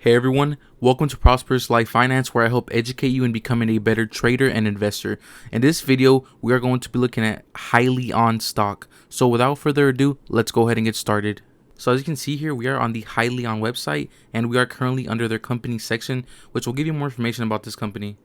Hey everyone, welcome to Prosperous Life Finance, where I help educate you in becoming a better trader and investor. In this video, we are going to be looking at Hyliion stock. So without further ado, let's go ahead and get started. So as you can see here, we are on the Hyliion website and we are currently under their company section, which will give you more information about this company.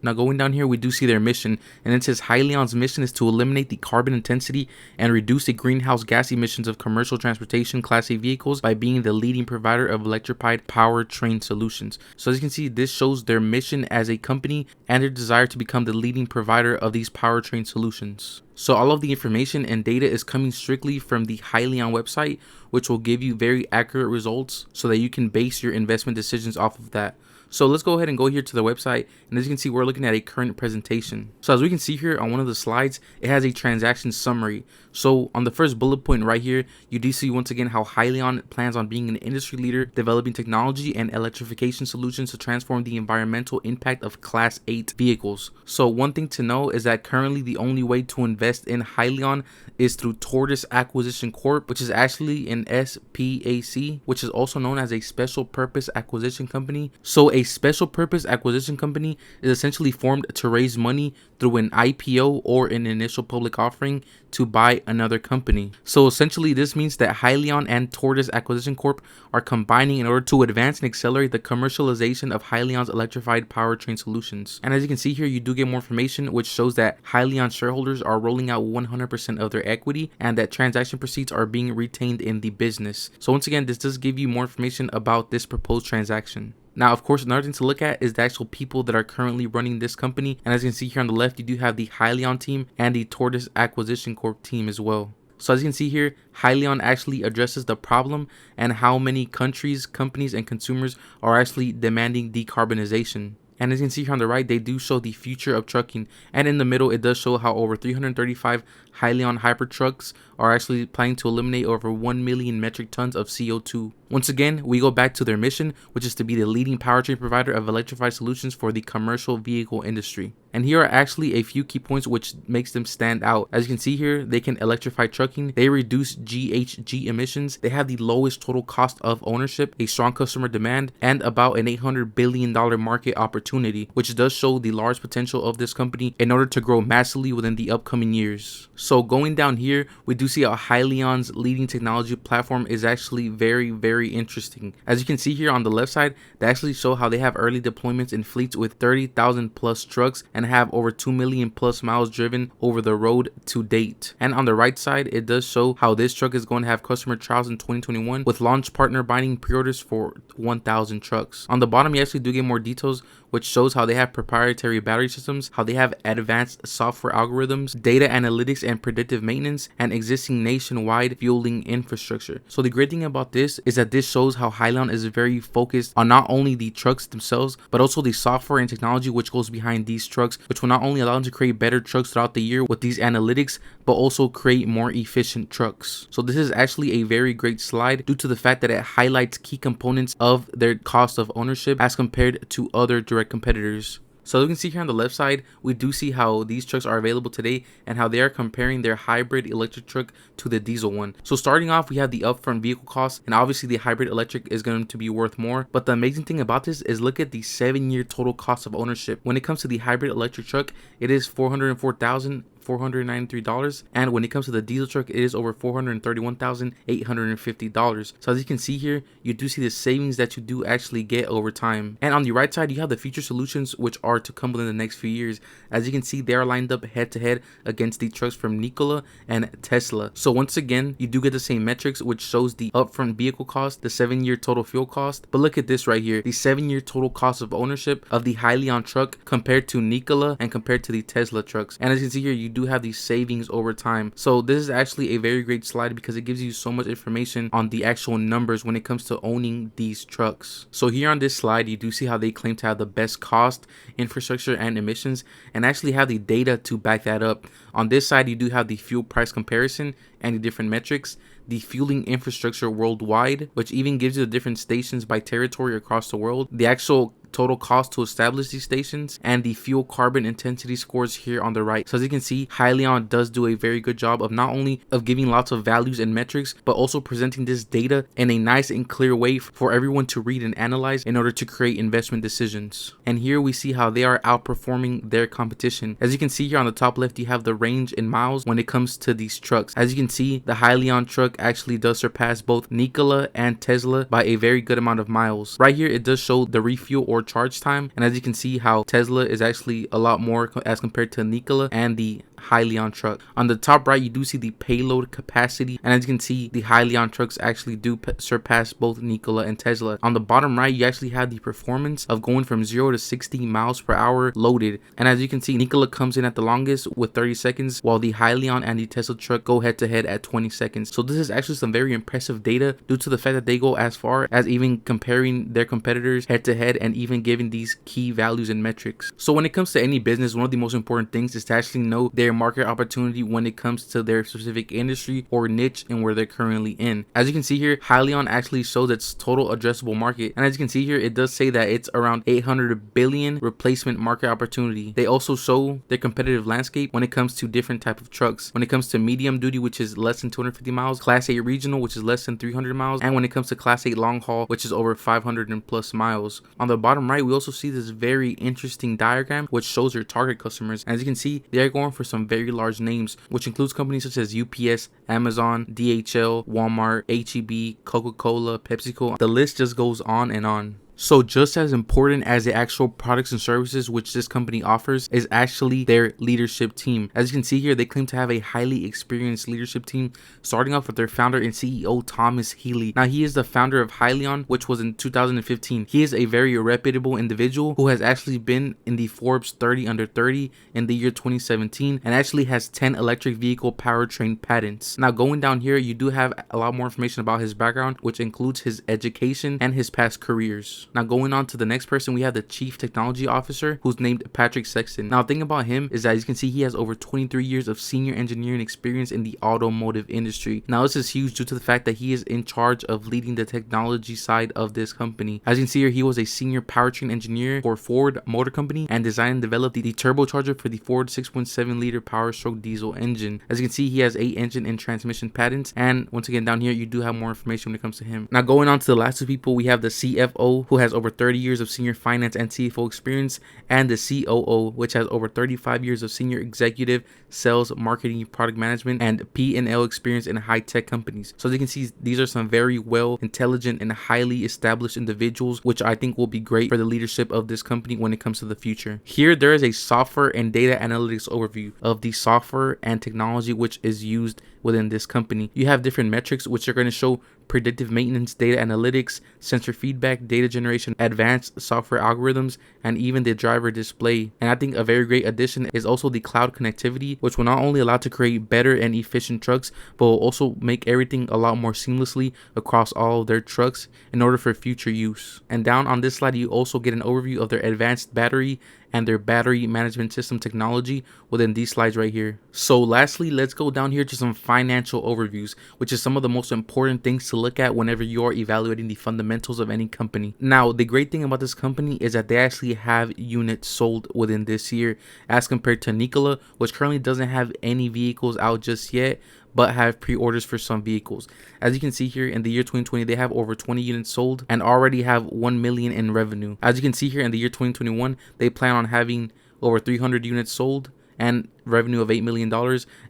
Now going down here, we do see their mission, and it says Hyliion's mission is to eliminate the carbon intensity and reduce the greenhouse gas emissions of commercial transportation Class A vehicles by being the leading provider of electrified powertrain solutions. So as you can see, this shows their mission as a company and their desire to become the leading provider of these powertrain solutions. So all of the information and data is coming strictly from the Hyliion website, which will give you very accurate results so that you can base your investment decisions off of that. So let's go ahead and go here to the website, and as you can see, we're looking at a current presentation. So as we can see here on one of the slides, it has a transaction summary. So on the first bullet point right here, you do see once again how Hyliion plans on being an industry leader, developing technology and electrification solutions to transform the environmental impact of Class 8 vehicles. So one thing to know is that currently the only way to invest in Hyliion is through Tortoise Acquisition Corp, which is actually an SPAC, which is also known as a special purpose acquisition company. So a special purpose acquisition company is essentially formed to raise money through an IPO or an initial public offering to buy another company. So essentially this means that Hyliion and Tortoise Acquisition Corp are combining in order to advance and accelerate the commercialization of Hyliion's electrified powertrain solutions. And as you can see here, you do get more information which shows that Hyliion shareholders are rolling out 100% of their equity and that transaction proceeds are being retained in the business. So once again, this does give you more information about this proposed transaction. Now, of course, another thing to look at is the actual people that are currently running this company. And as you can see here on the left, you do have the Hyliion team and the Tortoise Acquisition Corp team as well. So as you can see here, Hyliion actually addresses the problem and how many countries, companies, and consumers are actually demanding decarbonization. And as you can see here on the right, they do show the future of trucking. And in the middle, it does show how over 335 Hyliion hyper trucks are actually planning to eliminate over 1 million metric tons of CO2. Once again, we go back to their mission, which is to be the leading powertrain provider of electrified solutions for the commercial vehicle industry. And here are actually a few key points which makes them stand out. As you can see here, they can electrify trucking, they reduce GHG emissions, they have the lowest total cost of ownership, a strong customer demand, and about an $800 billion market opportunity, which does show the large potential of this company in order to grow massively within the upcoming years. So going down here, we do see how Hyliion's leading technology platform is actually very interesting. As you can see here on the left side, they actually show how they have early deployments in fleets with 30,000 plus trucks and have over 2 million plus miles driven over the road to date. And on the right side, it does show how this truck is going to have customer trials in 2021 with launch partner binding pre-orders for 1,000 trucks. On the bottom, you actually do get more details, which shows how they have proprietary battery systems, how they have advanced software algorithms, data analytics and predictive maintenance, and existing nationwide fueling infrastructure. So the great thing about this is that this shows how Hyliion is very focused on not only the trucks themselves, but also the software and technology which goes behind these trucks, which will not only allow them to create better trucks throughout the year with these analytics, but also create more efficient trucks. So this is actually a very great slide due to the fact that it highlights key components of their cost of ownership as compared to other direct competitors. So you can see here on the left side, we do see how these trucks are available today and how they are comparing their hybrid electric truck to the diesel one. So starting off, we have the upfront vehicle cost, and obviously the hybrid electric is going to be worth more. But the amazing thing about this is look at the 7-year total cost of ownership. When it comes to the hybrid electric truck, it is $404,493, and when it comes to the diesel truck, it is over $431,850. So as you can see here, you do see the savings that you do actually get over time. And on the right side, you have the future solutions which are to come within the next few years. As you can see, they are lined up head to head against the trucks from Nikola and Tesla. So once again, you do get the same metrics, which shows the upfront vehicle cost, the 7-year total fuel cost. But look at this right here, the 7-year total cost of ownership of the Hyliion truck compared to Nikola and compared to the Tesla trucks. And as you can see here, you do have these savings over time. So this is actually a very great slide because it gives you so much information on the actual numbers when it comes to owning these trucks. So here on this slide, you do see how they claim to have the best cost, infrastructure, and emissions, and actually have the data to back that up. On this side, you do have the fuel price comparison and the different metrics, the fueling infrastructure worldwide, which even gives you the different stations by territory across the world, the actual total cost to establish these stations and the fuel carbon intensity scores here on the right. So as you can see, Hyliion does do a very good job of not only of giving lots of values and metrics, but also presenting this data in a nice and clear way for everyone to read and analyze in order to create investment decisions. And here we see how they are outperforming their competition. As you can see here on the top left, you have the range in miles when it comes to these trucks. As you can see, the Hyliion truck actually does surpass both Nikola and Tesla by a very good amount of miles. Right here, it does show the refuel or charge time. And as you can see how Tesla is actually a lot more as compared to Nikola and the Hyliion truck. On the top right, you do see the payload capacity, and as you can see, the Hyliion trucks actually do surpass both Nikola and Tesla. On the bottom right, you actually have the performance of going from 0 to 60 miles per hour loaded, and as you can see, Nikola comes in at the longest with 30 seconds, while the Hyliion and the Tesla truck go head to head at 20 seconds. So this is actually some very impressive data due to the fact that they go as far as even comparing their competitors head to head and even giving these key values and metrics. So when it comes to any business, one of the most important things is to actually know their market opportunity when it comes to their specific industry or niche and where they're currently in. As you can see here, Hyliion actually shows its total addressable market, and as you can see here, it does say that it's around 800 billion replacement market opportunity. They also show their competitive landscape when it comes to different type of trucks. When it comes to medium duty, which is less than 250 miles, Class 8 regional, which is less than 300 miles, and when it comes to Class 8 long haul, which is over 500 and plus miles. On the bottom right, we also see this very interesting diagram which shows your target customers. As you can see, they are going for some very large names, which includes companies such as UPS, Amazon, DHL, Walmart, HEB, Coca-Cola, PepsiCo. The list just goes on and on. So just as important as the actual products and services which this company offers is actually their leadership team. As you can see here, they claim to have a highly experienced leadership team, starting off with their founder and CEO Thomas Healy. Now, he is the founder of Hyliion, which was in 2015. He is a very reputable individual who has actually been in the Forbes 30 under 30 in the year 2017 and actually has 10 electric vehicle powertrain patents. Now, going down here, you do have a lot more information about his background, which includes his education and his past careers. Now, going on to the next person, we have the Chief Technology Officer, who's named Patrick Sexton. Now, the thing about him is that, as you can see, he has over 23 years of senior engineering experience in the automotive industry. Now, this is huge due to the fact that he is in charge of leading the technology side of this company. As you can see here, he was a senior powertrain engineer for Ford Motor Company and designed and developed the turbocharger for the Ford 6.7 liter power stroke diesel engine. As you can see, he has 8 engine and transmission patents, and once again down here you do have more information when it comes to him. Now, going on to the last two people, we have the CFO, who has over 30 years of senior finance and CFO experience, and the COO, which has over 35 years of senior executive, sales, marketing, product management, and P&L experience in high-tech companies. So as you can see, these are some very well intelligent and highly established individuals, which I think will be great for the leadership of this company when it comes to the future. Here, there is a software and data analytics overview of the software and technology which is used within this company. You have different metrics which are going to show predictive maintenance, data analytics, sensor feedback, data generation, advanced software algorithms, and even the driver display. And I think a very great addition is also the cloud connectivity, which will not only allow to create better and efficient trucks, but will also make everything a lot more seamlessly across all of their trucks in order for future use. And down on this slide, you also get an overview of their advanced battery and their battery management system technology within these slides right here. So lastly, let's go down here to some financial overviews, which is some of the most important things to look at whenever you are evaluating the fundamentals of any company. Now, the great thing about this company is that they actually have units sold within this year as compared to Nikola, which currently doesn't have any vehicles out just yet, but have pre-orders for some vehicles. As you can see here, in the year 2020, they have over 20 units sold and already have 1 million in revenue. As you can see here, in the year 2021, they plan on having over 300 units sold and revenue of $8 million.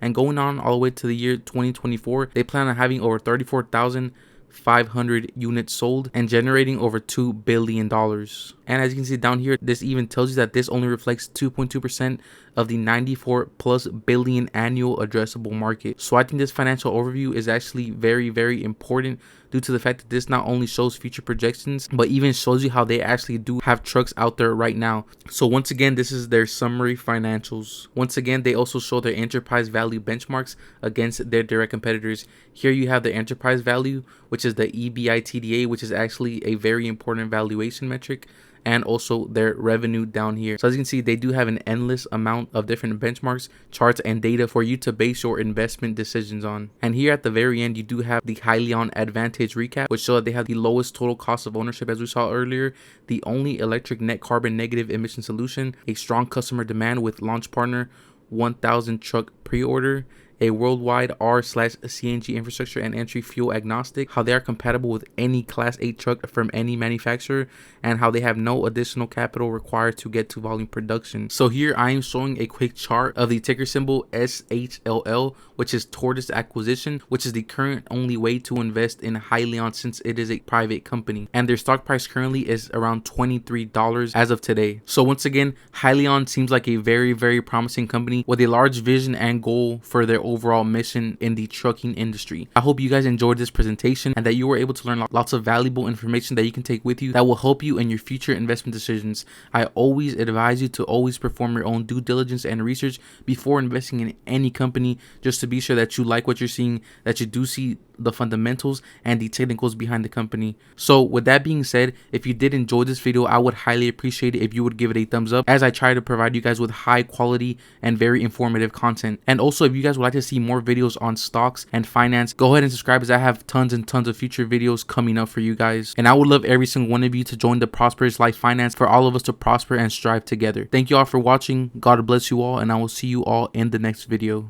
And going on all the way to the year 2024, they plan on having over 34,500 units sold and generating over $2 billion. And as you can see down here, this even tells you that this only reflects 2.2% of the 94 plus billion annual addressable market. So I think this financial overview is actually very, very important due to the fact that this not only shows future projections, but even shows you how they actually do have trucks out there right now. So once again, this is their summary financials. Once again, they also show their enterprise value benchmarks against their direct competitors. Here you have the enterprise value, which is the EBITDA, which is actually a very important valuation metric. and also their revenue down here. So as you can see, they do have an endless amount of different benchmarks, charts, and data for you to base your investment decisions on. And here at the very end, you do have the Hyliion Advantage recap, which show that they have the lowest total cost of ownership, as we saw earlier, the only electric net carbon negative emission solution, a strong customer demand with launch partner, 1,000 truck pre-order, a worldwide R/CNG infrastructure, and entry fuel agnostic, how they are compatible with any Class 8 truck from any manufacturer, and how they have no additional capital required to get to volume production. So here I am showing a quick chart of the ticker symbol SHLL, which is Tortoise Acquisition, which is the current only way to invest in Hyliion since it is a private company, and their stock price currently is around $23 as of today. So once again, Hyliion seems like a very promising company with a large vision and goal for their overall mission in the trucking industry. I hope you guys enjoyed this presentation and that you were able to learn lots of valuable information that you can take with you that will help you in your future investment decisions. I always advise you to always perform your own due diligence and research before investing in any company, just to be sure that you like what you're seeing, that you do see the fundamentals and the technicals behind the company. So with that being said, if you did enjoy this video, I would highly appreciate it if you would give it a thumbs up, as I try to provide you guys with high quality and very informative content. And also, if you guys would like to see more videos on stocks and finance, go ahead and subscribe, as I have tons and tons of future videos coming up for you guys. And I would love every single one of you to join the Prosperous Life Finance, for all of us to prosper and strive together. Thank you all for watching. God bless you all, and I will see you all in the next video.